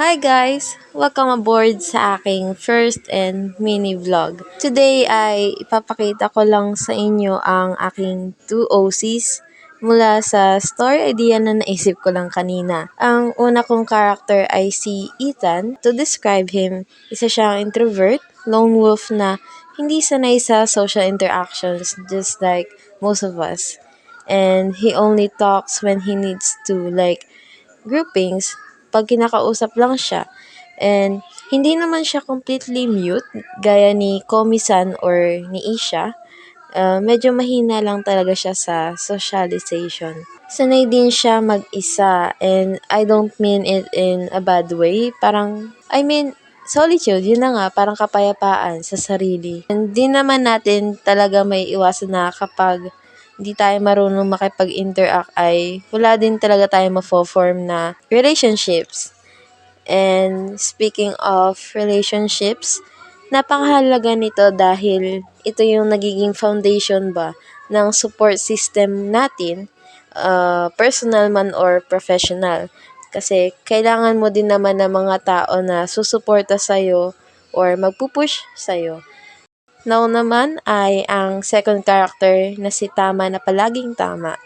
Hi guys! Welcome aboard sa aking first and mini vlog. Today ay ipapakita ko lang sa inyo ang aking 2 OCs mula sa story idea na naisip ko lang kanina. Ang una kong character ay si Ethan. To describe him, isa siyang introvert, lone wolf na hindi sanay sa social interactions just like most of us. And he only talks when he needs to, like groupings pag kinakausap lang siya. And hindi naman siya completely mute gaya ni Komi-san or ni Isha. Medyo mahina lang talaga siya sa socialization. Sanay din siya mag-isa, and I don't mean it in a bad way. Solitude, yun na nga, parang kapayapaan sa sarili. Hindi naman natin talaga may iwasan na kapag hindi tayo marunong makipag-interact ay wala din talaga tayo mafo-form na relationships. And speaking of relationships, napakahalaga nito dahil ito yung nagiging foundation ba ng support system natin, personal man or professional. Kasi kailangan mo din naman ng mga tao na susuporta sa'yo or magpupush sa'yo. Now naman ay ang second character na si Tama na palaging tama.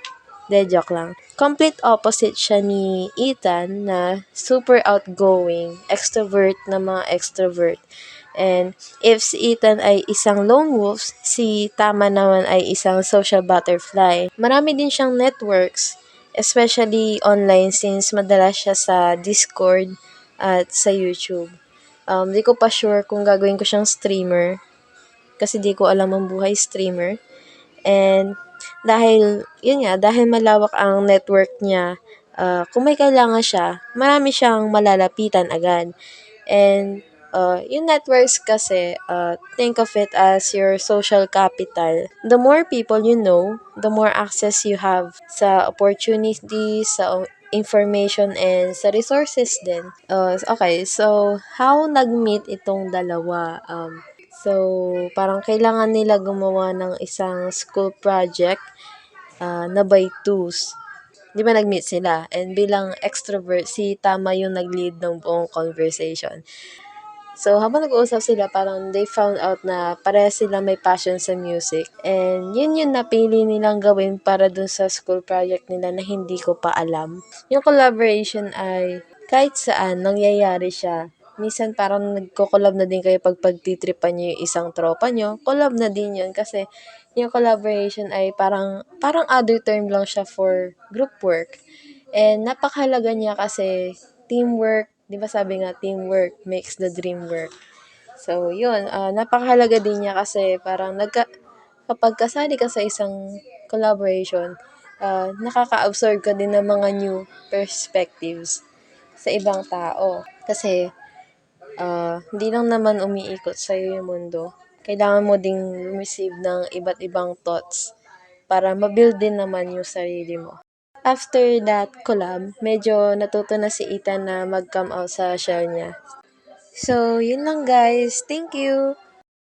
Joke lang. Complete opposite siya ni Ethan na super outgoing, extrovert na mga extrovert. And if si Ethan ay isang lone wolf, si Tama naman ay isang social butterfly. Marami din siyang networks, especially online since madalas siya sa Discord at sa YouTube. Di ko pa sure kung gagawin ko siyang streamer kasi di ko alam ang buhay streamer. And dahil malawak ang network niya, kung may kailangan siya, marami siyang malalapitan agad. And yung networks kasi, think of it as your social capital. The more people you know, the more access you have sa opportunities, sa information, and sa resources din. Okay, so how nag-meet itong dalawa? Parang kailangan nila gumawa ng isang school project na by twos. Di ba nag-meet sila? And bilang extrovert, si Tama yung nag-lead ng buong conversation. So, habang nag-uusap sila, parang they found out na parehas sila may passion sa music. And yun yung napili nilang gawin para dun sa school project nila na hindi ko pa alam. Yung collaboration ay kahit saan nangyayari siya. Minsan parang nagko-collab na din kayo pag pagtitripan nyo yung isang tropa nyo. Collab na din yun kasi yung collaboration ay parang other term lang siya for group work. And napakahalaga niya kasi teamwork, 'di ba sabi nga teamwork makes the dream work. So, yun, napakahalaga din niya kasi parang kapag kasali ka sa isang collaboration, nakaka-absorb ka din ng mga new perspectives sa ibang tao. Kasi, hindi lang naman umiikot sa'yo yung mundo. Kailangan mo ding receive ng iba't ibang thoughts para mabuild din naman yung sarili mo. After that collab, medyo natuto na si Ethan na mag-come out sa shell niya. So, yun lang guys. Thank you!